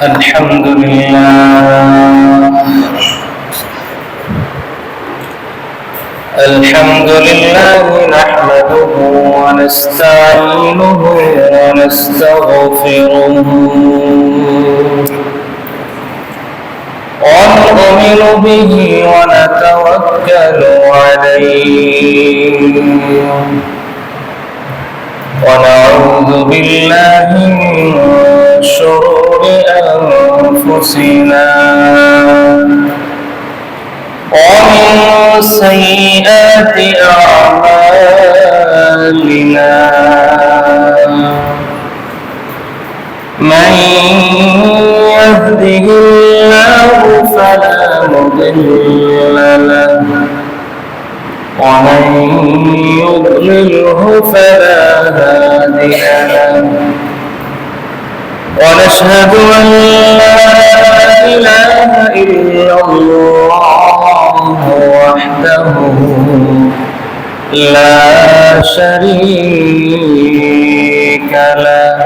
الحمد لله نحمده ونستعينه ونستغفره ونؤمن به ونتوكل عليه ونعوذ بالله من شرور أنفسنا ومن سيئات أعمالنا من يهده الله فلا مضل له ومن يضلله فلا هادي له ونشهد أن لا إله إلا الله وحده لا شريك له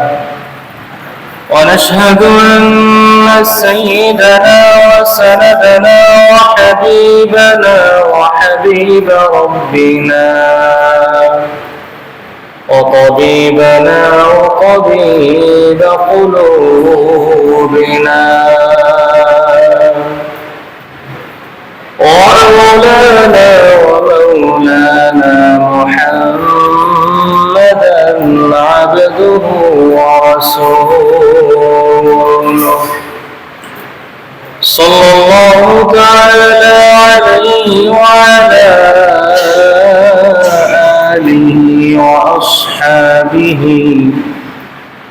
ونشهد أن سيدنا وسندنا وحبيبنا وحبيب ربنا وطبيبنا وطبيب قلوبنا ومولانا محمدا عبده ورسوله صلى الله تعالى عليه وعلى آله وأصحابه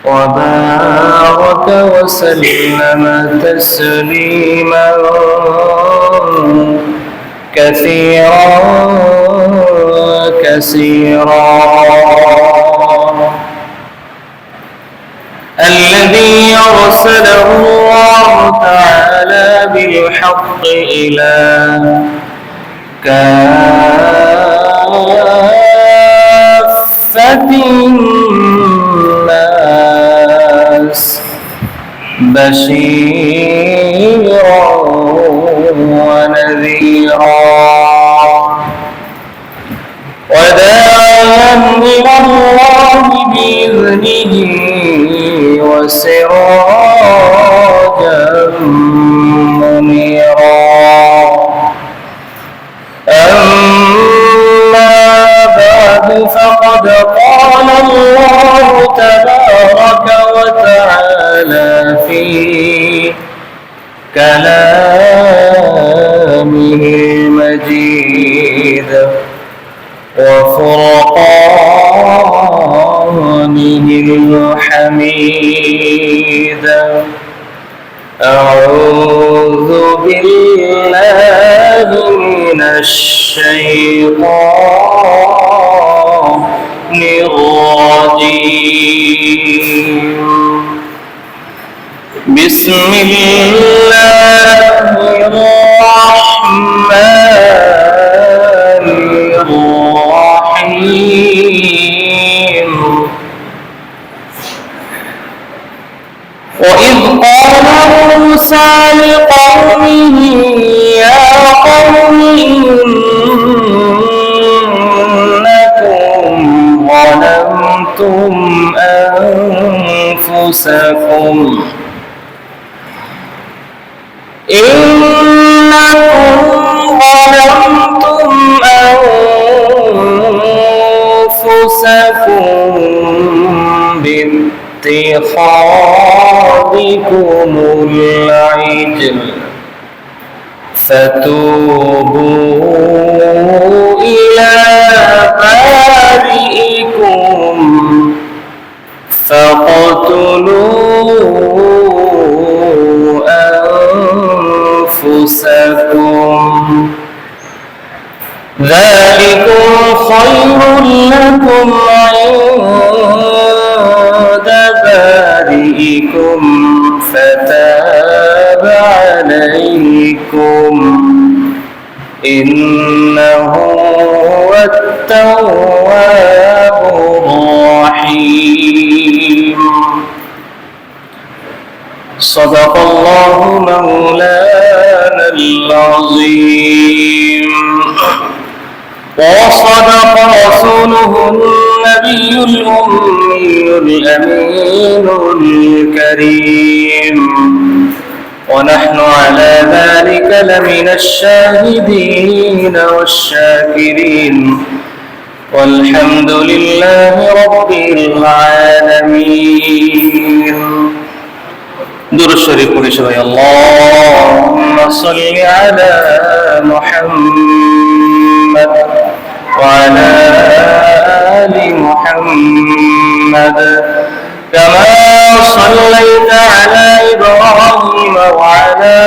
وبارك وسلم تسليما كثيرا الذي أرسله الله تعالى بالحق إلى كافة الناس بشيرا ونذيرا وداعيا إلى الله بإذنه وسراجا منيرا أما بعد فقد قال الله تبارك وتعالى في كلامه المجيد وفرقانه الحميد أعوذ بالله من الشيطان الرجيم بسم الله الرحمن الرحيم وإذ قال موسى لقومه يا قوم إنكم ظلمتم أنفسكم باتخاذكم العجل فتوبوا إلى بارئكم فاقتلوا أنفسكم ذلكم خير لكم عند بارئكم فتاب عليكم إنه هو التواب الرحيم صدق الله مولانا العظيم وصدق رسوله النبي الأمي الأمين الكريم ونحن على ذلك لمن الشاهدين والشاكرين والحمد لله رب العالمين درود شريف পড়ি সবাই اللهم صل على محمد وعلى آل محمد كما صليت على إبراهيم وعلى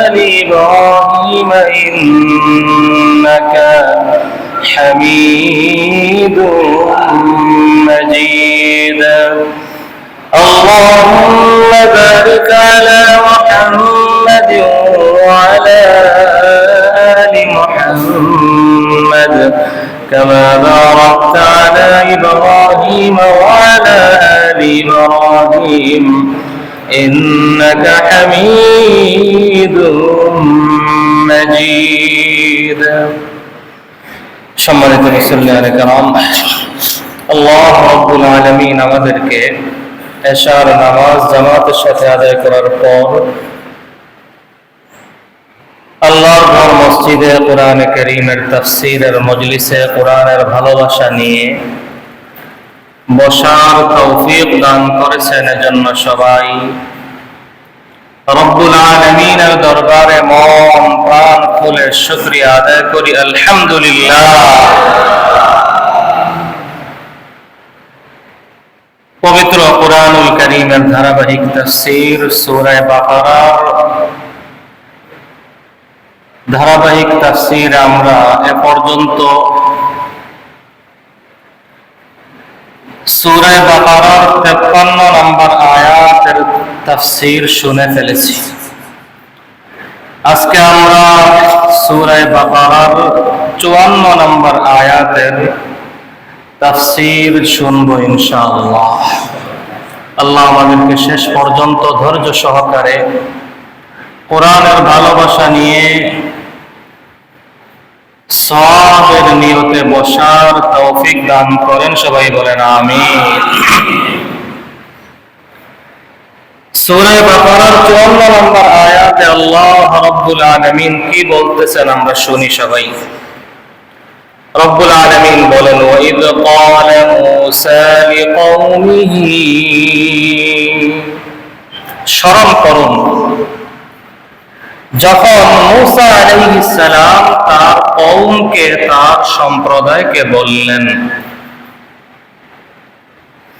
آل إبراهيم إنك حميد مجيد اللهم بارك على محمد وعلى آل محمد كما باركت على إبراهيم وعلى آل إبراهيم إنك حميد مجيد সম্মানিত মুসল্লিয়ানে কেরাম, আল্লাহ রাব্বুল আলামিন আমাদেরকে এশার নামাজ জামাতের সাথে আদায় করার পর আল্লাহর ঘর মসজিদে কোরআনে কারীমের তাফসীরের মজলিসে কোরআনের ভালোবাসা নিয়ে বসার তৌফিক দান করেছেন। এজন্য সবাই রব্বুল আলামিনের দরবারে মন প্রাণ খুলে শুকরিয়া আদায় করি, আলহামদুলিল্লাহ। পবিত্র কোরআনুল কারীমের ধারাবাহিক তাফসীর সূরা বাকারার ধারাবাহিক তাফসীর আমরা এ পর্যন্ত সূরা বাকারার 53 নম্বর আয়াতের তাফসীর শুনে ফেলেছি। আজকে আমরা সূরা বাকারার 54 নম্বর আয়াতের তাফসীর শুনবো ইনশাআল্লাহ। আল্লাহ আমাদেরকে শেষ পর্যন্ত ধৈর্য সহকারে কোরআনের ভালোবাসা নিয়ে সওয়াবের নিয়তে বসার তৌফিক দান করেন, সবাই বলেন আমিন। সূরা বাকারার 54 নম্বর আয়াতে আল্লাহ রাব্বুল আলামিন কি বলতেছেন আমরা শুনি সবাই। রব্বুল আলামিন বলেন, ওয়াইদ ক্বালা মূসা লিকওমিহি, স্মরণ করুন যখন মূসা আলাইহিস সালাম তার কওমকে, তার সম্প্রদায়কে বললেন,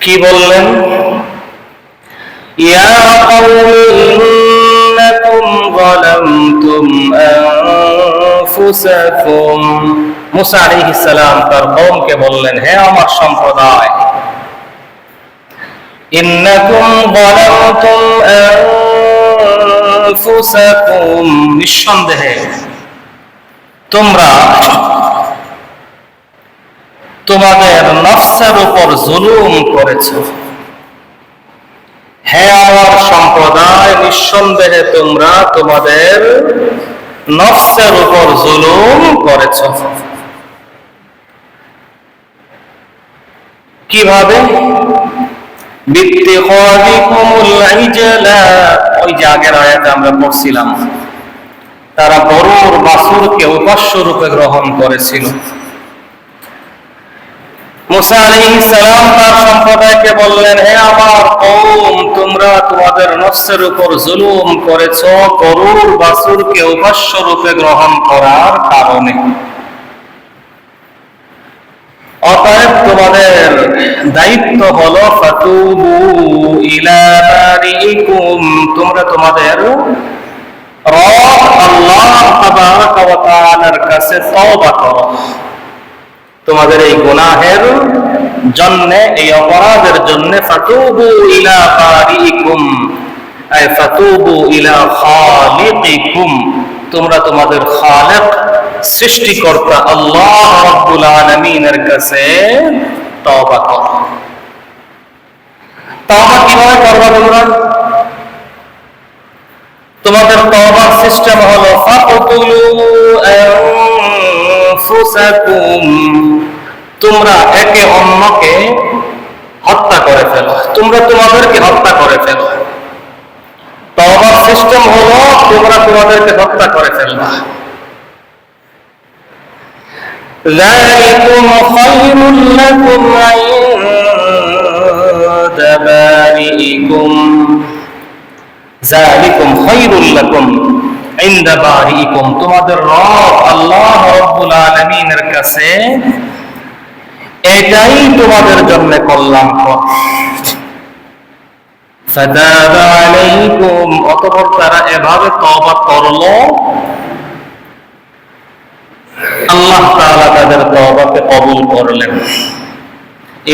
কি বললেন? ইয়া কওমি ইন্নাকুম যালামতুম আনফুসাকুম। মূসা আলাইহিস সালাম তার কওমকে বললেন, হে আমার সম্প্রদায়, ইন্নাকুম যালামতুম আনফুসাকুম, নিঃসন্দেহে তোমরা তোমাদের নফসের উপর জুলুম করেছো। হে আমার সম্প্রদায়, নিঃসন্দেহে তোমরা তোমাদের নফসের উপর জুলুম করেছো। কিভাবে? বিত্তিখাযিকুমুল ইজলা, ওই যে আগের আয়াতে আমরা পড়ছিলাম, তারা গরুর বাছুরকে উপাস্য রূপে গ্রহণ করেছিল। মূসা আলাইহিস সালাম তার সম্প্রদায়কে বললেন, হে আমার কওম, তোমরা তোমাদের নফসের উপর জুলুম করেছো গরুর বাছুরকে উপাস্য রূপে গ্রহণ করার কারণে। অতএব তোমাদের দায়িত্ব হলো ফাতুবু ইলা বারিকুম, তোমরা তোমাদের রব আল্লাহ তাবারাকা ওয়া তাআলার কাছে তওবা করো। তোমাদের এই গুনাহের জন্য, এই অপরাধের জন্য ফাতুবু ইলা বারিকুম, আই ফাতুবু ইলা খালিকিকুম, তোমরা তোমাদের খালিক সৃষ্টিকর্তা আল্লাহ রাব্বুল আলামিনের কাছে তওবা করো। তওবা কিভাবে করবা তোমরা? তোমাদের তওবার সিস্টেম হলো ফাকুতুলু আনফুসাকুম, তোমরা একে অন্যকে হত্যা করে ফেলো, তোমরা তোমাদেরকে হত্যা করে ফেলো। তওবার সিস্টেম হলো তোমরা তোমাদেরকে হত্যা করে ফেলবা। যালিকুম খায়রুল লাকুম ইনদা বারিইকুম, যালিকুম খায়রুল লাকুম ইনদা বারিইকুম, তোমাদের রব আল্লাহ রাব্বুল আলামিনের কাছে এটাই তোমাদের জন্য কল্যাণকর। ফাতাবা আলাইকুম, অতঃপর তারা এভাবে তওবা করলো, আল্লাহ তাআলা তাদের তওবাকে কবুল করলেন।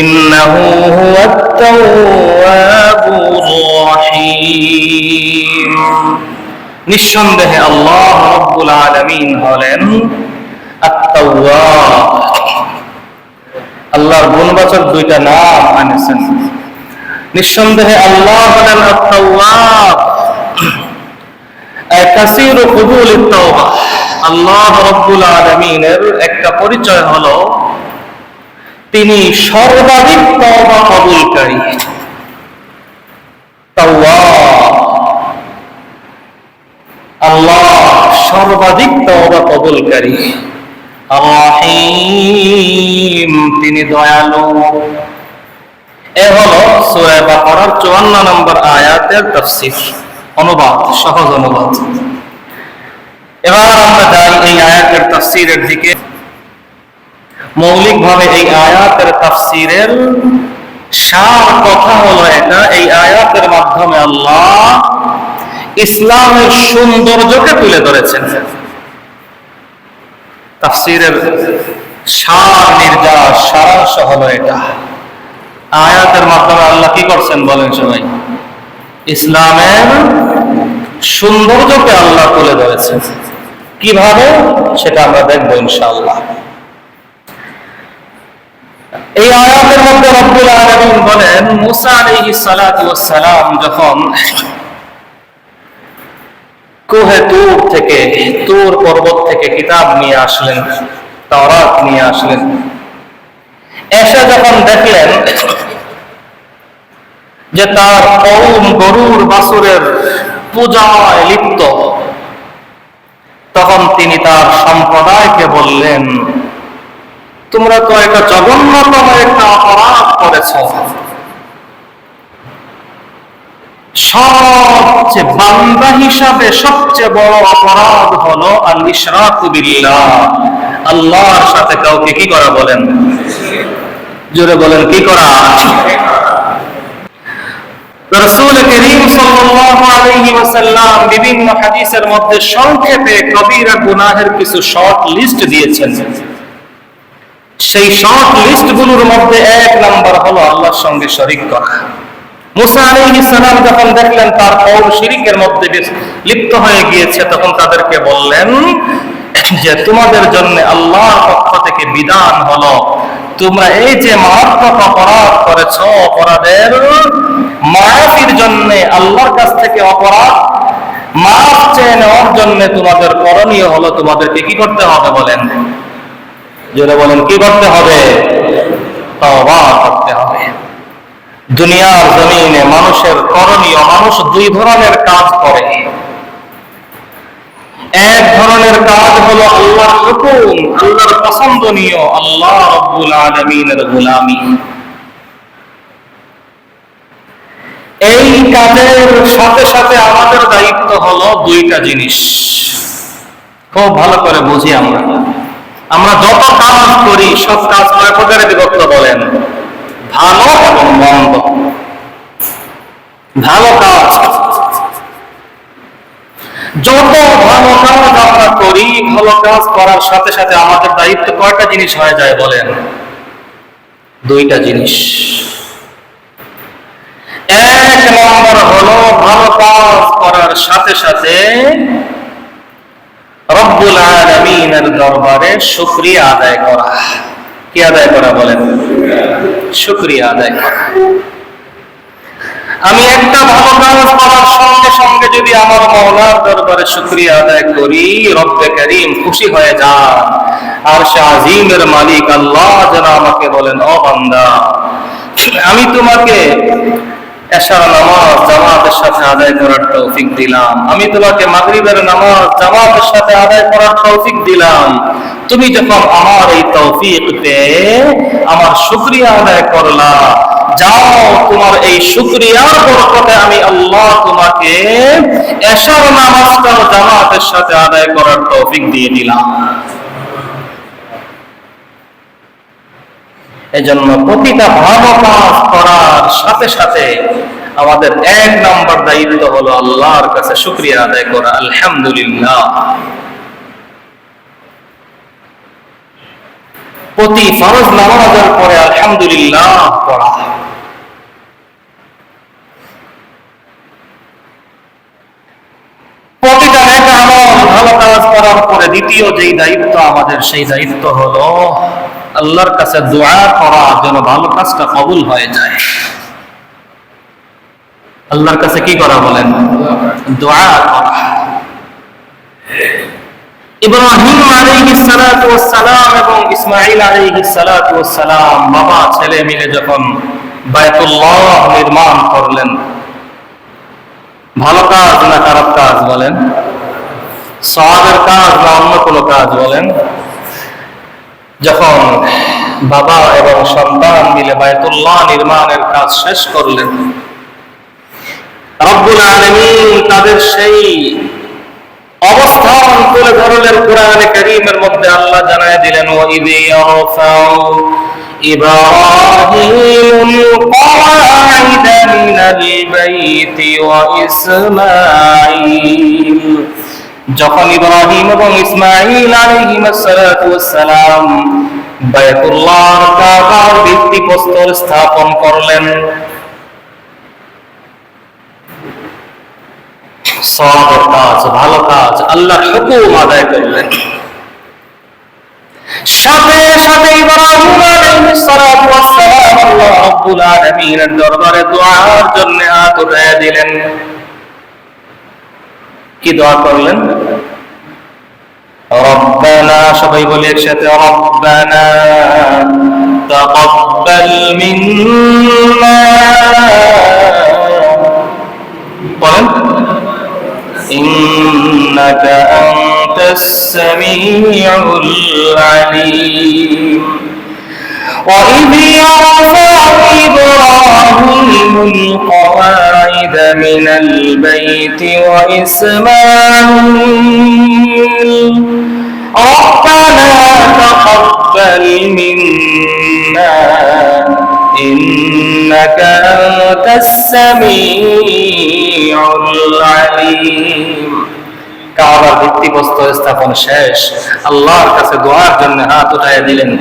ইন্নাহু হুয়াত তাওয়াবুর রহিম, নিঃসন্দেহে আল্লাহ রাব্বুল আলামিন হলেন আত-তাওয়াব। আল্লাহর গুণবাচক দুইটা নাম আনেছেন। নিঃসন্দেহে আল্লাহ হলেন আত-তাওয়াব, কাসীরু কবুলিত তাওবা। আল্লাহ রাব্বুল আলামিনের একটা পরিচয় হলো তিনি সর্বাধিক তওবা কবুলকারী। তাওয়াব, আল্লাহ সর্বাধিক তওবা কবুলকারী। রহিম, তিনি দয়ালু। এ হলো সূরা বাকারার 54 নম্বর আয়াতের তাফসীর, অনুবাদ, সহজ অনুবাদ। এবার আমরা যাই এই আয়াতের তাফসীরের দিকে। মৌলিকভাবে এই আয়াতের তাফসীরের সার কথা হলো এটা, এই আয়াতের মাধ্যমে আল্লাহ ইসলামের সৌন্দর্যকে তুলে ধরেছেন। তাফসীরের সার নির্যাস, সারাংশ হলো এটা। আয়াতের মাধ্যমে আল্লাহ কি করছেন বলেন সবাই? ইসলামের সৌন্দর্যকে আল্লাহ তুলে ধরেছেন। কিভাবে সেটা আমরা দেখবো ইনশাআল্লাহ। এই আয়াতের মধ্যে রব্বুল আলামিন বলেন, মুসা আলাইহিস সালাতু ওয়াস সালাম যখন কোহে তুর থেকে, তুর পর্বত থেকে কিতাব নিয়ে আসলেন, তাওরাত নিয়ে আসলেন, এসে যখন দেখলেন যে তার কওম গরুর বাছুরের পূজায় লিপ্ত, তখন তিনি তার সম্প্রদায়কে বললেন, তোমরা তো একটা জঘন্যতম একটা অপরাধ করেছ। সবচেয়ে বান্দা হিসাবে সবচেয়ে বড় অপরাধ হলো আল ইশরাকু বিল্লাহ, আল্লাহর সাথে কাউকে কি করা বলেন? জোরে বলেন, কি করা? রাসূল করিম সাল্লাল্লাহু আলাইহি ওয়াসাল্লাম বিভিন্ন হাদিসের মধ্যে সংক্ষেপে কবিরা গুনাহের কিছু শর্ট লিস্ট দিয়েছেন। সেই শর্ট লিস্ট গুলোর মধ্যে এক নাম্বার হলো আল্লাহর সঙ্গে শরীক করা। মুসা আলাইহিস সালাম যখন দেখলেন তার কওম শিরকের মধ্যে লিপ্ত হয়ে গিয়েছে, তখন তাদেরকে বললেন যে তোমাদের জন্য আল্লাহর পক্ষ থেকে বিধান হলো, তোমরা এই যে মারাত্মক অপরাধ করেছো, অপরাধের মাফির জন্য আল্লাহর কাছ থেকে অপরাধ মাফ চেয়ে নেওয়ার জন্য তোমাদের করণীয় হলো, তোমাদেরকে কি করতে হবে বলেন? যারা বলেন কি করতে হবে? তওবা করতে হবে। দুনিয়ার জমিনে মানুষের করণীয়, মানুষ দুই ধরনের কাজ করে। এক ধরনের কাজ হলো আল্লাহর হুকুম, আল্লাহর পছন্দনীয়, আল্লাহ রাব্বুল আলামিনের গোলামি। এই কাজের সাথে সাথে আমাদের দায়িত্ব হলো দুইটা জিনিস, খুব ভালো করে বুঝি। আমরা যত কাজ করি সব কাজ কয় প্রকারে বিভক্ত বলেন? ভালো এবং মন্দ। ভালো কাজ, যত ভালো কাজ আমরা করি, ভালো কাজ করার সাথে সাথে আমাদের দায়িত্ব কয়টা জিনিস হয়ে যায় বলেন? দুইটা জিনিস। এক নম্বর হলো ভালো কাজ করার সাথে সাথে রব্বুল আলামিনের দরবারে শুকরিয়া আদায় করা। কি আদায় করা বলেন? শুকরিয়া আদায় করা। আমি একটা ভালো কাজ করার সঙ্গে সঙ্গে যদি আমার মাওলার আল্লাহর দরবারে শুকরিয়া আদায় করি, রব্বে করিম খুশি হয়ে যান। আরশে আজিমের মালিক আল্লাহ যেন আমাকে বলেন, ও বান্দা, আমি তোমাকে এশার নামাজ জামাতের সাথে আদায় করার তৌফিক দিলাম, আমি তোমাকে মাগরিবের নামাজ জামাতের সাথে আদায় করার তৌফিক দিলাম। তুমি যখন আমার এই তৌফিক পেয়ে আমার শুকরিয়া আদায় করলা, যাও তোমার এই শুকরিয়ার বরকতে আমি আল্লাহ তোমাকে এশার নামাজটাও জামাতের সাথে আদায় করার তৌফিক দিয়ে দিলাম। এজন্য প্রতিটা ভালো কাজ করার সাথে সাথে আমাদের 1 নম্বর দায়িত্ব হলো আল্লাহর কাছে শুকরিয়া আদায় করা, আলহামদুলিল্লাহ। প্রতি ফরজ নামাজের পরে আলহামদুলিল্লাহ পড়া। প্রতিটা নেক আমল ভালো কাজ করার পরে দ্বিতীয় যেই দায়িত্ব আমাদের, সেই দায়িত্ব হলো আল্লাহর কাছে দোয়া করা যেন ভালো কাজটা কবুল হয়ে যায়। আল্লাহর কাছে কি করা বলেন? দোয়া করা। ইব্রাহিম আলাইহিস সালাতু ওয়াস সালাম এবং ইসমাঈল আলাইহিস সালাতু ওয়াস সালাম বাবা ছেলে মিলে যখন বায়তুল্লাহ নির্মাণ করলেন, ভালো কাজ না খারাপ কাজ বলেন? সওয়াবের কাজ না অন্য কোনো কাজ বলেন? যখন বাবা এবং সন্তান মিলে বায়তুল্লাহ নির্মাণের কাজ শেষ করলেন, রব্বুল আলামিন তাদের সেই অবস্থান তুলে ধরলেন কোরআনে কারীমের মধ্যে। আল্লাহ জানায় দিলেন, ওয়া ইয ইয়ারফাউ ইব্রাহিমুল কওয়াইদা মিনাল বাইতি ওয়া ইসমাঈল, যখন ইব্রাহিম এবং ইসমাঈল আলাইহিস সালাতু ওয়াস সালাম বায়তুল্লাহর কাবার ভিত্তিপ্রস্তর স্থাপন করলেন, সওয়াবের কাজ, ভালো কাজ, আল্লাহর হুকুম আদায় করলেন। সাথে সাথে ইব্রাহিম আলাইহিস সালাতু ওয়াস সালাম আল্লাহ রাব্বুল আলামিনের দরবারে দোয়ার জন্য হাত উঠায় দিলেন। কি দোয়া করলেন? রব্বানা, সবাই বলি একসাথে, রব্বানা তাকাব্বাল মিন্না, বলেন, ইন্নাকা আনতাস সামিউল আলিম। وَإِذْ يَرْفَعُ إِبْرَاهِيمُ الْقَوَاعِدَ مِنَ الْبَيْتِ وَإِسْمَاعِيلُ رَبَّنَا تَقَبَّلْ مِنَّا إِنَّكَ أَنْتَ السَّمِيعُ الْعَلِيمُ। কাবার ভিত্তিপ্রস্তর স্থাপন শেষ, আল্লাহর কাছে দোয়ার জন্য হাত উঠায় দিলেন,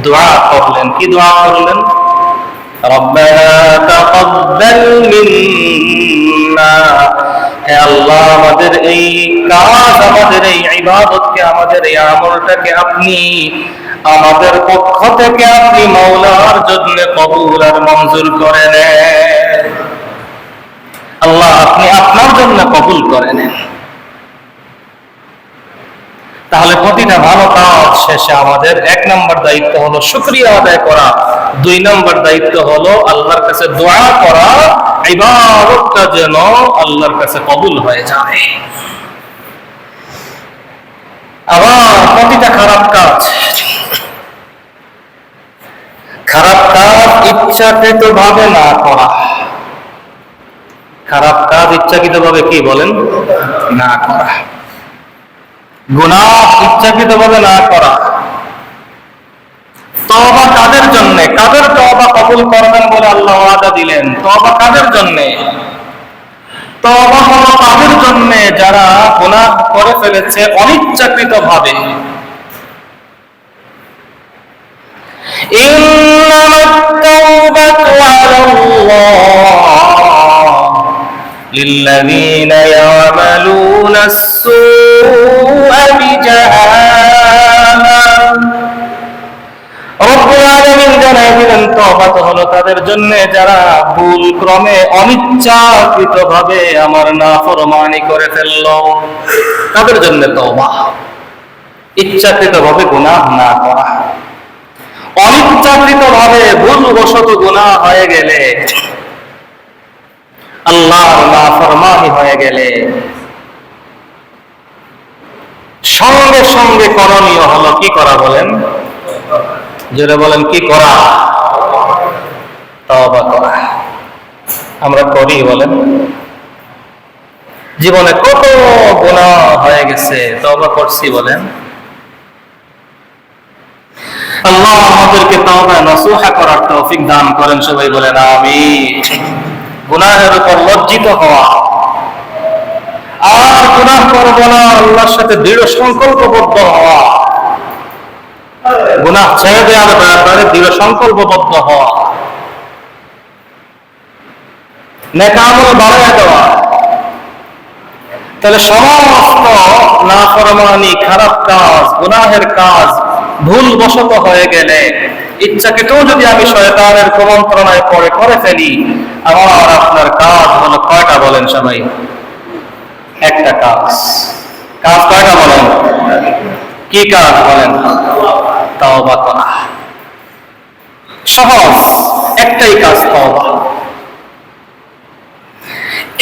দোয়া করলেন। কি দোয়া করলেন? রব্বানা তাকাব্বাল মিন্না, হে আল্লাহ আমাদের এই কাজ, আমাদের এই ইবাদতকে, আমাদের এই আমলটাকে আপনি আমাদের পক্ষ থেকে আপনি মাওলার জন্য কবুল আর মঞ্জুর করে নেন। আল্লাহ আপনি আপনার জন্য কবুল করে নেন। তাহলে প্রতিটা ভালো কাজ শেষে আমাদের 1 নম্বর দায়িত্ব হলো শুকরিয়া আদায় করা, 2 নম্বর দায়িত্ব হলো আল্লাহর কাছে দোয়া করা, ইবাদতটা যেন আল্লাহর কাছে কবুল হয়ে যায়। আবার প্রতিটা খারাপ কাজ ইচ্ছাকৃতভাবে না করা। খারাপ কাজ ইচ্ছাকৃতভাবে কি বলেন? না করা। গুনাহ ইচ্ছাকৃতভাবে না করা। তওবা কাদের জন্য? কাদের তওবা কবুল করবেন বলে আল্লাহ ওয়াদা দিলেন? তওবা কাদের জন্য? তওবা হলো তাদের জন্য যারা গুনাহ করে ফেলেছে অনিচ্ছাকৃতভাবে। ইন্নামাত তাওবাতু আলাল্লাহ লিল্লাযীনা ইয়ামালুনাস সুআ বিজাহালা। রব্বুল আলামিন জানায় দিলেন তওবা তো হলো তাদের জন্য যারা ভুল ক্রমে অনিচ্ছাকৃত ভাবে আমার নাফরমানি করে ফেললো, তাদের জন্য তওবা। ইচ্ছাকৃত ভাবে গুনাহ না করা, অনিচ্ছাকৃত ভাবে ভুলবশত গুনাহ হয়ে গেলে, আল্লাহর নাফরমানি হয়ে গেলে সঙ্গে সঙ্গে করণীয় হলো কি করা বলেন? যারা বলেন কি করা? তওবা করা। আমরা করি বলেন? জীবনে কত গুনাহ হয়ে গেছে, তওবা করছি বলেন? আল্লাহ আমাদেরকে তওবা নসুহা করার তৌফিক দান করেন, সবাই বলেন আমিন। গুনাহের উপর লজ্জিত হওয়া, আর গুনাহ করব না আল্লাহর সাথে দৃঢ় সংকল্পবদ্ধ হওয়া, গুনাহ ছেড়ে দেওয়ার ব্যাপারে দৃঢ় সংকল্পবদ্ধ হওয়া, নেক আমল বাড়ায় দেওয়া। তাহলে সমস্ত নাফরমানি, খারাপ কাজ, গুনাহের কাজ ভুলবশত হয়ে গেলে, ইচ্ছাকৃতও যদি আমি শয়তানের কুমন্ত্রণায় পড়ে করে ফেলি, আমার আপনার কাজ হলো কয়টা বলেন সবাই? একটা কাজ। কাজ কয়টা বলেন? কি কাজ বলেন? তওবা করা। সহজ একটাই কাজ, তওবা।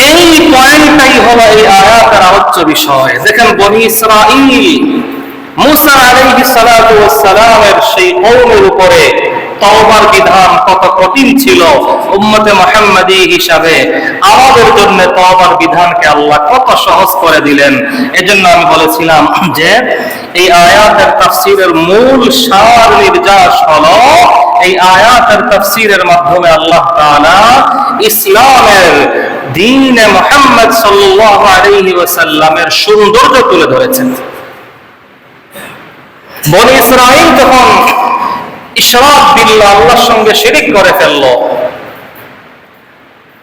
এই পয়েন্টটাই হলো এই আয়াতের আলোচ্য বিষয়। দেখেন বনী ইসরাঈল মুসা আলাইহিস সালাতু ওয়াস সালামের সেই কওমের উপরে তওবার বিধান কত কঠিন ছিল, উম্মতে মুহাম্মাদী হিসাবে আমাদের জন্য তওবার বিধানকে আল্লাহ কত সহজ করে দিলেন। এজন্য আমি বলেছিলাম যে এই আয়াতের তাফসীরের মূল সার নির্যাস হলো, এই আয়াতের তাফসীরের মাধ্যমে আল্লাহ তাআলা ইসলামের দ্বীনে মুহাম্মদ সাল্লাল্লাহু আলাইহি ওয়াসাল্লামের সৌন্দর্য তুলে ধরেছেন। বনী ইসরাঈল যখন ইশরাক বিল্লাহ, আল্লাহর সঙ্গে শিরিক করে ফেলল,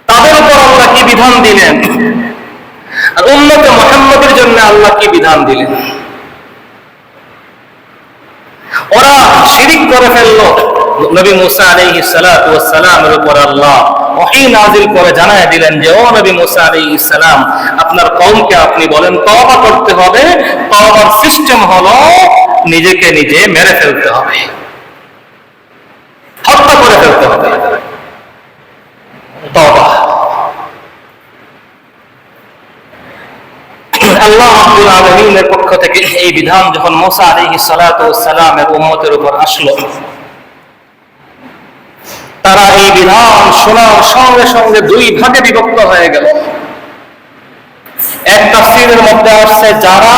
তাদের উপর আল্লাহ কি বিধান দিলেন, আর উম্মতে মুহাম্মাদের জন্য আল্লাহ কি বিধান দিলেন? ওরা শিরিক করে ফেলল, নবী মুসা আলাইহিস সালাতু ওয়াস সালামের উপর আল্লাহ ওহী নাযিল করে জানায় দিলেন যে, ও নবী মুসা আলাইহিস সালাম, আপনার কওমকে আপনি বলেন তওবা করতে হবে। তওবার সিস্টেম হলো নিজেকে নিজে মেরে ফেলতে হবে, হত্যা করে ফেলতে হবে। তওবা। আল্লাহ রাব্বুল আলামিনের পক্ষ থেকে এই বিধান যখন মুসা আলাইহিস সালাতু ওয়াস সালামের উম্মতের উপর আসলো, তারা এই বিধান শোনার সঙ্গে সঙ্গে দুই ভাগে বিভক্ত হয়ে গেল। এক তাফসীরের মধ্যে আসছে যারা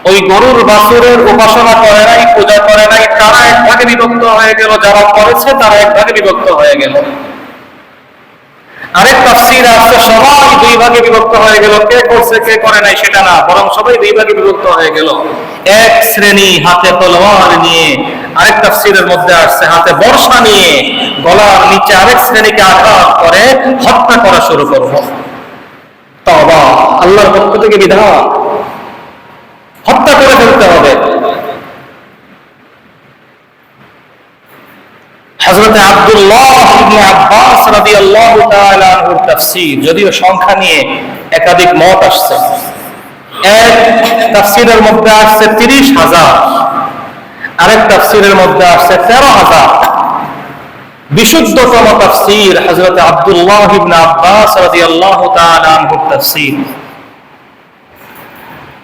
ওই গরুর বাছুরের উপাসনা করে নাই, পূজা করে নাই, তারা এক ভাগে বিভক্ত হয়ে গেল, যারা করেছে তারা এক ভাগে বিভক্ত হয়ে গেল। আরেক তাফসীর আছে সবাই দুই ভাগে বিভক্ত হয়ে গেল, কে করছে কে করে নাই সেটা না, বরং সবাই দুই ভাগে বিভক্ত হয়ে গেল। এক শ্রেণী হাতে তলোয়ার নিয়ে, আরেক তাফসীরের মধ্যে আসছে হাতে বর্শা নিয়ে গলার নিচে আরেক শ্রেণীকে আঘাত করে হত্যা করা শুরু করব। তওবা, আল্লাহর পক্ষ থেকে বিধান, হত্যা করে ফেলতে হবে। হযরত আব্দুল্লাহ ইবনে আব্বাস রাদিয়াল্লাহু তাআলা আনহুর তাফসীর, যদিও সংখ্যা নিয়ে একাধিক মত আসছে। এক তাফসীরের মধ্যে আসছে ৩০,০০০, আরেক তাফসীরের মধ্যে আসছে ১৩,০০০। বিশুদ্ধতম তাফসীর হযরত আব্দুল্লাহ ইবনে আব্বাস রাদিয়াল্লাহু তাআলা আনহুর তাফসীর।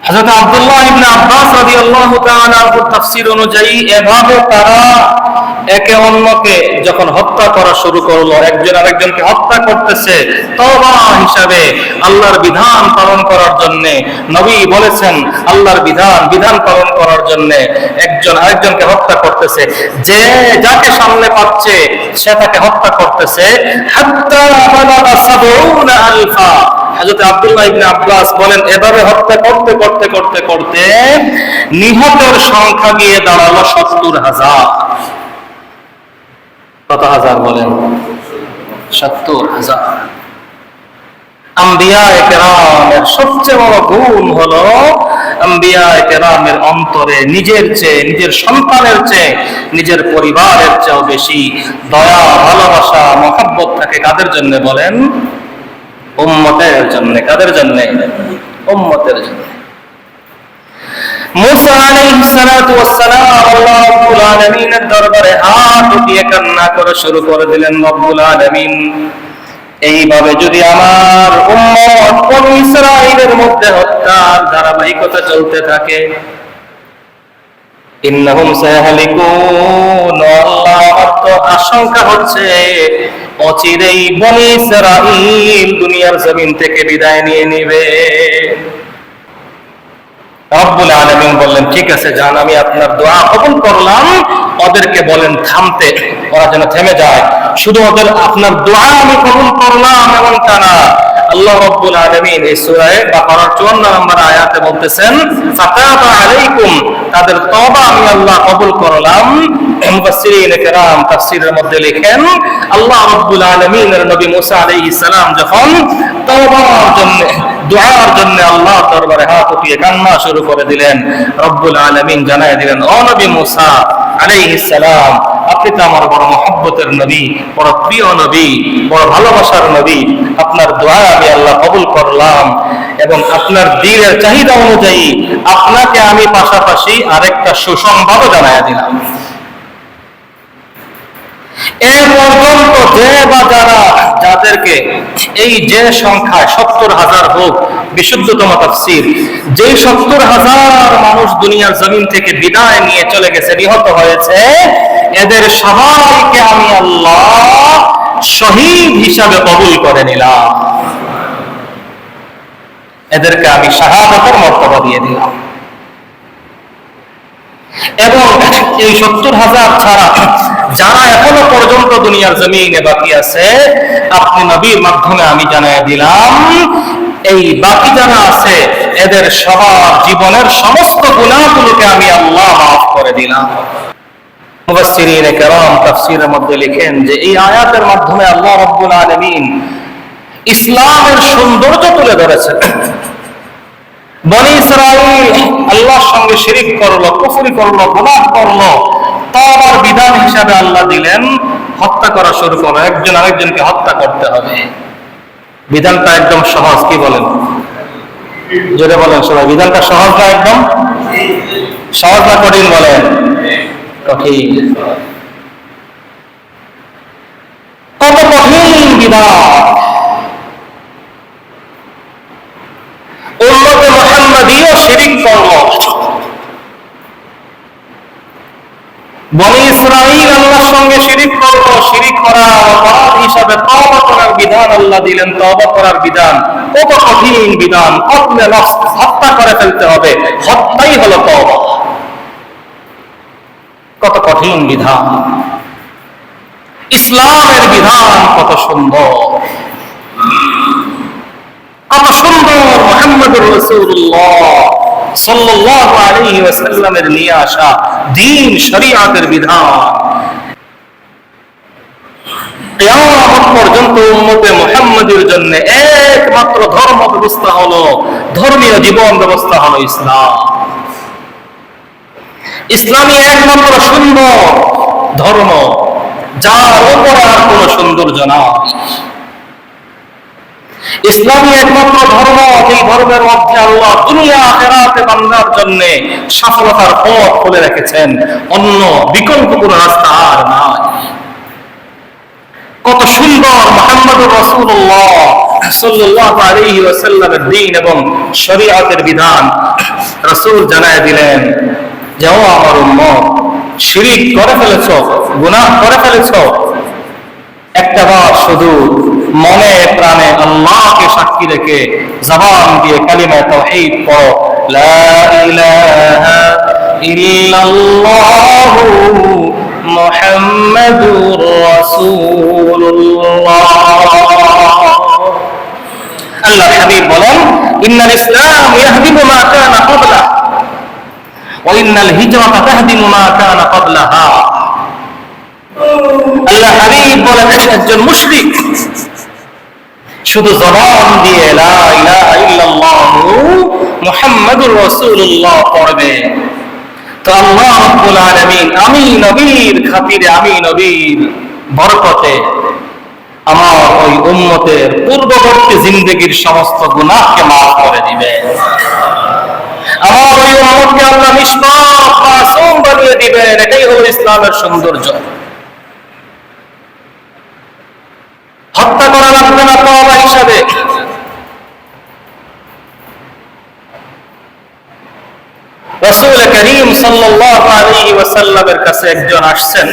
হযরত আব্দুল্লাহ ইবনে আব্বাস রাদিয়াল্লাহু তাআলা আনহুর তাফসীর অনুযায়ী এভাবে তারা একে অন্যকে যখন হত্যা করা শুরু করলো, একজন আরেকজনকে হত্যা করতেছে তওবা হিসাবে, আল্লাহর বিধান পালন করার জন্য। নবী বলেছেন আল্লাহর বিধান পালন করার জন্য একজন আরেকজনকে হত্যা করতেছে, যে যাকে সামনে পাচ্ছে সে তাকে হত্যা করতেছে। হাত্তা বালাগা ৭০,০০০। হযরত আব্দুল্লাহ ইবনে আব্বাস বলেন এভাবে হত্যা করতে করতে করতে করতে নিহতের সংখ্যা গিয়ে দাঁড়ালো ৭০,০০০। কত হাজার বলেন? ৭০,০০০। আম্বিয়ায়ে কেরামের সবচেয়ে বড় গুণ হলো আম্বিয়ায়ে কেরামের অন্তরে নিজের চেয়ে, নিজের সন্তানের চেয়ে, নিজের পরিবারের চেয়েও বেশি দয়া, ভালোবাসা, মহব্বত থাকে কাদের জন্য বলেন? উম্মতের জন্য। কাদের জন্য? উম্মতের জন্য। মুসা আলাইহিস সালাতু ওয়াস সালাম আল্লাহ রাব্বুল আলামিনের দরবারে হাত উঠিয়ে কান্না করা শুরু করে দিলেন। রব্বুল আলামিন, এইভাবে যদি আমার উম্মত বনী ইসরাঈলের মধ্যে হত্যার ধারাবাহিকতা চলতে থাকে, ইন্নাহুম সায়াহলিকুন, আল্লাহ, আমার তো আশঙ্কা হচ্ছে অচিরেই বনী ইসরাঈল দুনিয়ার জমিন থেকে বিদায় নিয়ে নেবে। রব্বুল আলামিন বললেন, ঠিক আছে যান, আমি আপনার দোয়া কবুল করলাম, ওদেরকে বলেন থামতে, ওরা যেন থেমে যায়। শুধু ওদের আপনার দোয়া আমি কবুল করলাম এমনটা না, আল্লাহ রাব্বুল আলামিন এই সূরা বাকারার 54 নম্বর আয়াতে বলতেছেন, ফাতাবা আলাইকুম, তাদের তওবা আমি আল্লাহ কবুল করলাম। মুফাসসিরিনে কেরাম তাফসীরের মধ্যে লেখেন, আল্লাহ রাব্বুল আলামিনের নবী মুসা আলাইহিস সালাম যখন তওবার জন্য, দুআর জন্য আল্লাহ দরবারে হাত উঠিয়ে কান্না শুরু করে দিলেন, রব্বুল আলামিন জানায় দিলেন, ও নবী মুসা আলাইহিস সালাম, আপনি তো আমার বড় মহব্বতের নবী, বড় প্রিয় নবী, বড় ভালোবাসার নবী, আপনার দোয়া আমি আল্লাহ কবুল করলাম এবং আপনার দিলের চাহিদা অনুযায়ী আপনাকে আমি পাশাপাশি আরেকটা সুসংবাদও জানায়া দিলাম। এ পর্যন্ত যে বা যারা, যাদেরকে এই যে সংখ্যায় 70,000 হোক, বিশুদ্ধতম তাফসীর, যে 70,000 মানুষ দুনিয়ার জমিন থেকে বিদায় নিয়ে চলে গেছে, নিহত হয়েছে, এদের সবাইকে আমি আল্লাহ শহীদ হিসাবে কবুল করে নিলাম, এদেরকে আমি শাহাদাতের মর্তবা দিয়ে দিলাম। এবং এই 70,000 ছাড়া যারা এখনো পর্যন্ত দুনিয়ার জমিনে বাকি আছে, আপনি নবীর মাধ্যমে আমি জানাই দিলাম, এই বাকি যারা আছে এদের সবার জীবনের সমস্ত গুনাহগুলোকে আমি আল্লাহ মাফ করে দিলাম। মুফাসসিরিনে কেরাম তাফসীরের মধ্যে লেখেন যে এই আয়াতের মাধ্যমে আল্লাহ রাব্বুল আলামিন ইসলামের সৌন্দর্য তুলে ধরেছেন। বনী ইসরাঈল আল্লাহর সঙ্গে শিরিক করলো, কুফরি করলো, গুনাহ করলো, তওবার বিধান হিসাবে আল্লাহ দিলেন হত্যা করা শুরু করো, একজন আরেকজনকে হত্যা করতে হবে। বিধানটা একদম সহজ, কি বলেন? জোরে বলেন সবাই, বিধানটা সহজ না? একদম সহজ না কঠিন? বলেন কঠিন। কত কঠিন বিধান! উম্মতে মুহাম্মাদিও শিরিক করলো, বনী ইসরাঈল আল্লাহর সঙ্গে শিরিক করলো, শিরিক করার অপরাধ হিসাবে তওবা করার বিধান আল্লাহ দিলেন। তওবা করার বিধান কত কঠিন বিধান! কতলে নফস, হত্যা করে ফেলতে হবে, হত্যাই হলো তওবা। কত কঠিন বিধান! ইসলামের বিধান কত সুন্দর, কত সুন্দর! মুহাম্মদুর রাসূলুল্লাহ সাল্লাল্লাহু আলাইহি ওয়াসাল্লামের নিয়ে আসা দ্বীন, শরীয়তের বিধান কিয়ামত পর্যন্ত উম্মতে মুহাম্মাদের জন্য একমাত্র ধর্ম ব্যবস্থা হলো, ধর্মীয় জীবন ব্যবস্থা হলো ইসলাম। ইসলামই একমাত্র সুন্দর ধর্ম, যার উপর আর কোন সৌন্দর্য নাই। ইসলামী একমাত্র ধর্ম, এই ধর্মের মধ্যে আল্লাহ দুনিয়া আখিরাতে বান্দার জন্য সফলতার পথ খুলে রেখেছেন, অন্য বিকল্প কোনো রাস্তা আর নাই। কত সুন্দর মুহাম্মদুর রাসূলুল্লাহ সাল্লাল্লাহু আলাইহি ওয়াসাল্লামের দ্বীন এবং শরীয়তের বিধান রাসূল জানায় দিলেন যে, ও আমার উম্মত, শিরিক করে ফেলেছো, গুনাহ করে ফেলেছো, একটাবার শুধু মনে প্রাণে আল্লাহকে সাক্ষী রেখে জবান দিয়ে কালিমা তাওহীদ পড়ো, লা ইলাহা ইল্লাল্লাহু মুহাম্মাদুর রাসূলুল্লাহ। আল্লাহর হাবিব বলেন, ইন্নাল ইসলাম ইয়াহদিমু মা কানা ক্বাবলাহু ওয়া ইন্নাল হিজরাতা তাহদিমু মা কানা ক্বাবলাহা। আল্লাহ হাবিব বলেন, একজন মুশরিক শুধু জবান দিয়ে লা ইলাহা ইল্লাল্লাহু মুহাম্মাদুর মুহাম্মাদুর রাসূলুল্লাহ পড়বে, তো আল্লাহ রাব্বুল আলামিন আমি নবীর খাতিরে, আমি নবীর বরকতে আমার ওই উম্মতের পূর্ববর্তী জিন্দেগীর সমস্ত গুনাহকে মাফ করে দিবে। আমার ওই উম্মতকে আল্লাহ নিষ্পাপ মাসুম বানিয়ে দিবেন। এটাই হলো ইসলামের সৌন্দর্য। হত্যা করা লাগবে না তওবা হিসাবে। রাসূল করিম সাল্লাল্লাহু আলাইহি ওয়াসাল্লামের কাছে একজন আসছেন,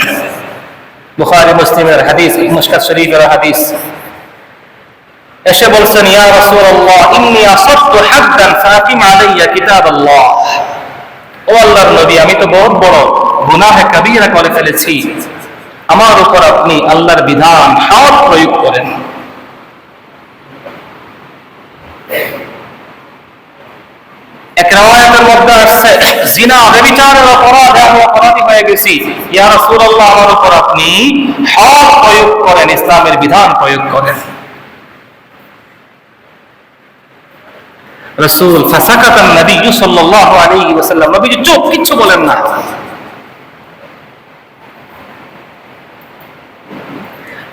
বুখারী মুসলিমের হাদিস, মুশকাত শরীফের হাদিস। এসে বলছেন, ইয়া রাসূলুল্লাহ ইন্নী আসাবতু হাদ্দান ফাকিম আলাইয়া কিতাবাল্লাহ। ও আল্লাহর নবী, আমি তো বহুত বড় গুনাহে কবীরা করে ফেলেছি, আমার উপর আপনি আল্লাহর বিধান হাদ প্রয়োগ করেন। এক riwayat-এর মধ্যে আসছে, জিনা ব্যভিচারের অপরাধে আমি অপরাধী হয়ে গেছি, ইয়া রাসূলুল্লাহ আমার উপর আপনি হাদ প্রয়োগ করেন, ইসলামের বিধান প্রয়োগ করেন। রাসূল ফাসাকাতান নবী সাল্লাল্লাহু আলাইহি ওয়াসাল্লাম, নবীজি চুপ, কিচ্ছু বলেন না।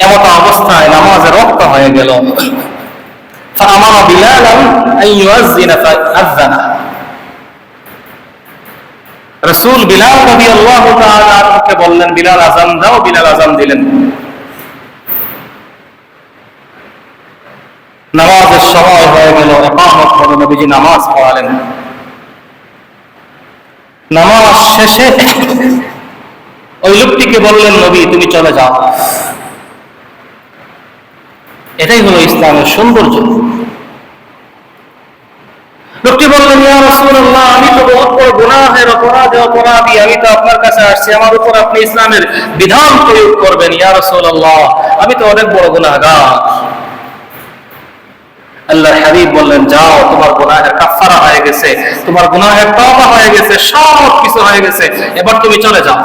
এমত অবস্থায় নামাজে রক্ত হয়ে গেল। ফাআমারা বিলালান আন ইউআযযিনা ফাআযযানা। রাসূল বিলাল রাদিয়াল্লাহু তাআলা আনহুকে বললেন, বিলাল আযান দাও। বিলাল আযান দিলেন। নামাজের সময় হয়ে গেল, ইকামত হলো, নবীজি নামাজ পড়ালেন। নামাজ শেষে ওই লোকটিকে বললেন, নবী তুমি চলে যাও। এটাই হলো ইসলামের সৌন্দর্য। লোকটি বললেন, ইয়া রাসূলুল্লাহ আমি তো বহুত বড় গুনাহের অপরাধী, আমি তো আপনার কাছে আসছি, আমার উপর আপনি ইসলামের বিধান প্রয়োগ করবেন। ইয়া রাসূলুল্লাহ আমি তো অনেক বড় গুনাহগার। আল্লাহর হাবিব বললেন, যাও, তোমার গুনাহের কাফারা হয়ে গেছে, তোমার গুনাহের তওবা হয়ে গেছে, সব কিছু হয়ে গেছে, এবার তুমি চলে যাও।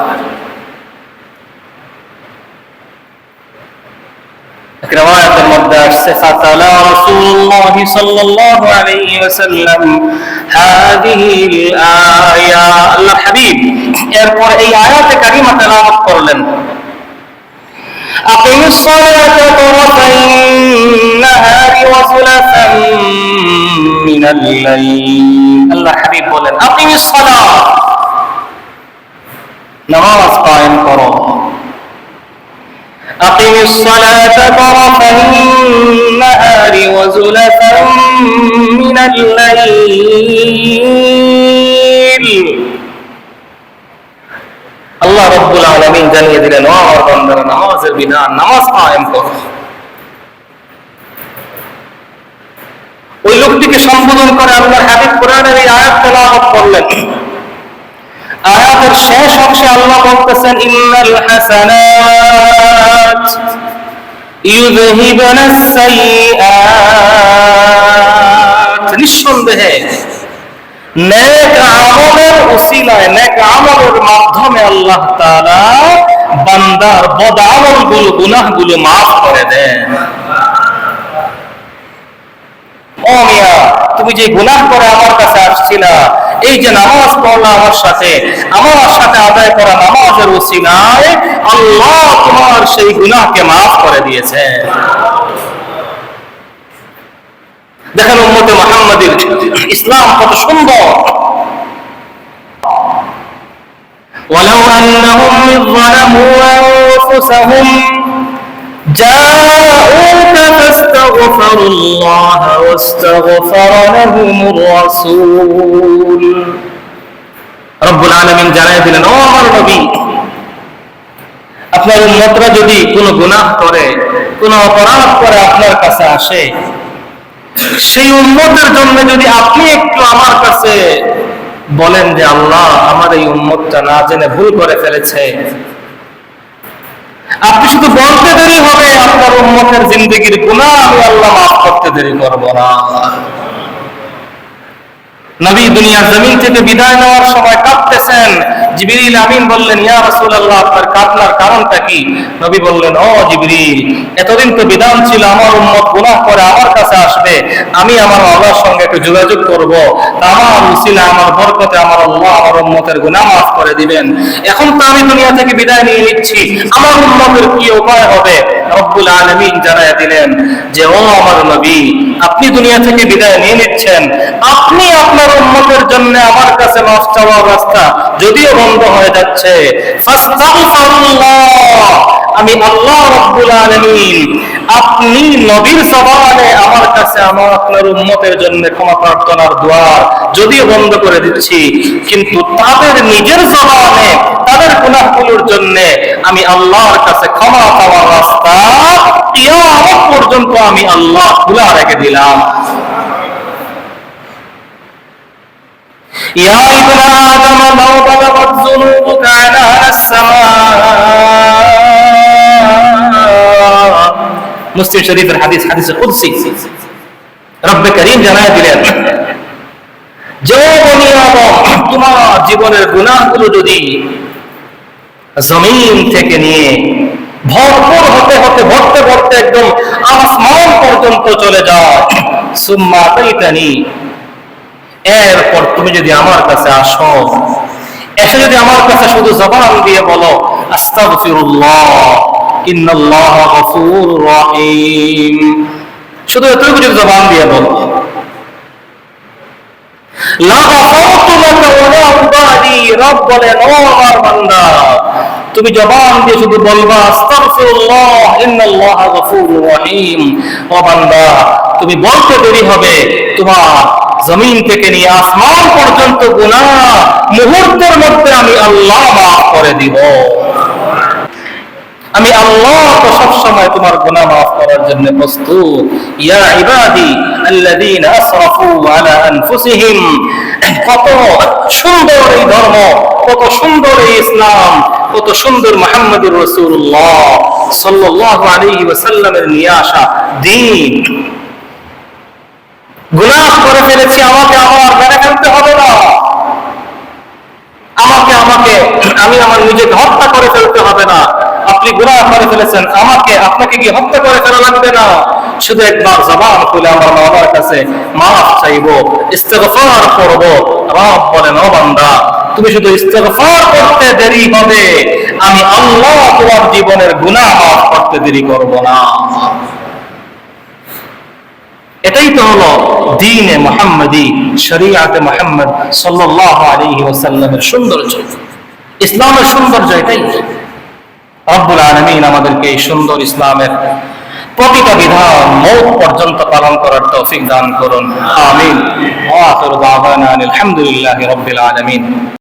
এক riwayat-এর মধ্যে আসছে, ফাতালা রাসূলুল্লাহ সাল্লাল্লাহু আলাইহি ওয়াসাল্লাম হাদিহিল আয়া। আল্লাহর হাবিব এরপর এই আয়াতে কারিমা তেলাওয়াত করলেন, আকিমিস সালাতা তারাফাইন নাহারি ওয়া সুলাফান মিনাল লাইল। আল্লাহর হাবিব বলেন, আকিমিস সালাত, নামাজ কায়েম করো। আকিমিস সালাতা তারাফাইন নাহারি ওয়া সুলাফান মিনাল লাইল। আল্লাহ রাব্বুল আলামিন জানিয়ে দিলেন, ও আমার বান্দারা, নামাজের বিধান, নামাজ কায়েম করো। ওই লোকটিকে সম্বোধন করে আল্লাহর হাবিব কোরআনের এই আয়াত তেলাওয়াত করলেন। আয়াতের শেষ অংশে আল্লাহ বলতেছেন, ইন্নাল হাসানাত ইউযহিবুনাস সাইয়্যাত। নিঃসন্দেহে নেক আমলের উসিলায়, নেক আমলের মাধ্যমে আল্লাহ তাআলা বান্দার বদ আমলগুলো, গুনাহগুলো maaf করে দেন। ও মিয়া, তুমি যে গুনাহ করে আমার কাছে আসছিলা, এই যে নামাজ পড়লা আমার সাথে আদায় করা নামাজের উসিলায় আল্লাহ তোমার সেই গুনাহকে maaf করে দিয়েছে। দেখেন উম্মতে মুহাম্মাদীর ইসলাম কত সুন্দর। ওয়ালাউ আন্নাহুম যালামু আনফুসাহুম জাউকা ফাস্তাগফিরুল্লাহ ওয়াস্তাগফারা লাহুমুর রাসূল। রব্বুল আলামিন জানায় দিলেন, ও আমার নবী, আপনার উম্মতরা যদি কোনো গুনাহ করে, কোনো অপরাধ করে আপনার কাছে আসে, সেই উম্মতের জন্য যদি আপনি একটু আমার কাছে বলেন যে আল্লাহ আমার এই উম্মতটা না জেনে ভুল করে ফেলেছে, আপনি শুধু বলতে দেরি হবে, আপনার উম্মতের জিন্দেগীর গুনাহ আমি আল্লাহ মাফ করতে দেরি করব না। নবী দুনিয়ার জমিন থেকে বিদায় নেওয়ার সময় কাঁদতেছেন, জিবরিল আমিন বললেন, ইয়া রাসূলুল্লাহ, আপনার কান্নার কারণটা কি? নবী বললেন, ও জিবরিল, এতদিন তো বিধান ছিল আমার উম্মত গুনাহ করে আমার কাছে আসবে, আমি আমার আল্লাহর সঙ্গে একটু যোগাযোগ করব, আমার উসিলা, আমার বরকতে আমার আল্লাহ আমার উম্মতের গুনাহ মাফ করে দিবেন। এখন তো আমি দুনিয়া থেকে বিদায় নিয়ে নিচ্ছি, আমার উম্মতের কি উপায় হবে? রব্বুল আলামিন জানায়া দিলেন যে, ও আমার নবী, আপনি দুনিয়া থেকে বিদায় নিয়ে নিচ্ছেন, আপনি আপনার উম্মতের জন্য আমার কাছে মাফ চাওয়ার রাস্তা যদিও বন্ধ হয়ে যাচ্ছে, ফাস্তাগফিরুল্লাহ, আমি আল্লাহ রব্বুল আলামিন আপনি নবীর জবানে আমার কাছে আমার আপনার উম্মতের জন্য ক্ষমা প্রার্থনার দুয়ার যদিও বন্ধ করে দিচ্ছি, কিন্তু তাদের নিজের জবানে তাদের গুনাহগুলোর জন্য আমি আল্লাহর কাছে ক্ষমা চাওয়ার রাস্তা কিয়ামত পর্যন্ত আমি আল্লাহ খোলা রেখে দিলাম। ইয়া ইবনা আদম লাউ বালাগাত যুনুবুকা আনানা আস-সামা, মুসলিম শরীফের হাদিস, হাদিসে কুদসি। রব্বে করিম জানায় দিলেন যে, বনি আদম, তোমার জীবনের গুনাহগুলো যদি জমিন থেকে নিয়ে ভরপুর হতে হতে ভরতে ভরতে একদম আসমান পর্যন্ত চলে যায়, সুম্মা আতাইতানি, এরপর তুমি যদি আমার কাছে আসো, এসে যদি আমার কাছে শুধু জবান দিয়ে বলো আস্তাগফিরুল্লাহ ইন্নাল্লাহা গফুরুর রহিম, শুধু এতটুকু যদি জবান দিয়ে বলো, লা গাফারতু লাকা ওয়া লা উবালি, রব বলেন, ও আমার বান্দা, তুমি জবান দিয়ে শুধু বলবা আস্তাগফিরুল্লাহ ইন্নাল্লাহা গফুরুর রহিম, ও বান্দা, তুমি বলতে দেরি হবে, তোমার জমিন থেকে নিয়ে আসমান পর্যন্ত গুনাহ মুহূর্তের মধ্যে আমি আল্লাহ মাফ করে দিব। আমি আল্লাহ তো সব সময় তোমার গুনাহ মাফ করার জন্য প্রস্তুত। ইয়া ইবাদি আল্লাযীনা আসরাফু আলা আনফুসিহিম, কত সুন্দর এই ধর্ম, কত সুন্দর এই ইসলাম, কত সুন্দর মুহাম্মদুর রাসূলুল্লাহ সাল্লাল্লাহু আলাইহি ওয়াসাল্লামের নিয়ে আসা দ্বীন। গুনাহ করে ফেলেছি, আমাকে আবার মেরে ফেলতে হবে না, আমি আমার নিজেকে হত্যা করে ফেলতে হবে না। আপনি গুনাহ করে ফেলেছেন, আপনাকে কি হত্যা করে ফেলা লাগবে না, শুধু একবার জবান খুলে আমার মাওলার কাছে মাফ চাইবো, ইস্তিগফার করব। রব বলেন, ও বান্দা, তুমি শুধু ইস্তিগফার করতে দেরি হবে, আমি আল্লাহ তোমার জীবনের গুনাহ মাফ করতে দেরি করব না। এটাই তো হলো দ্বীনে মুহাম্মাদি, শরীয়তে মুহাম্মদ সাল্লাল্লাহু আলাইহি ওয়াসাল্লামের সৌন্দর্য, ইসলামের সৌন্দর্য এটাই। রব্বুল আলামিন আমাদেরকে এই সুন্দর ইসলামের প্রতিটা বিধান মওত পর্যন্ত পালন করার তৌফিক দান করুন, আমিন। ওয়া আখিরু দাওয়ানা আলহামদুলিল্লাহি রাব্বিল আলামিন।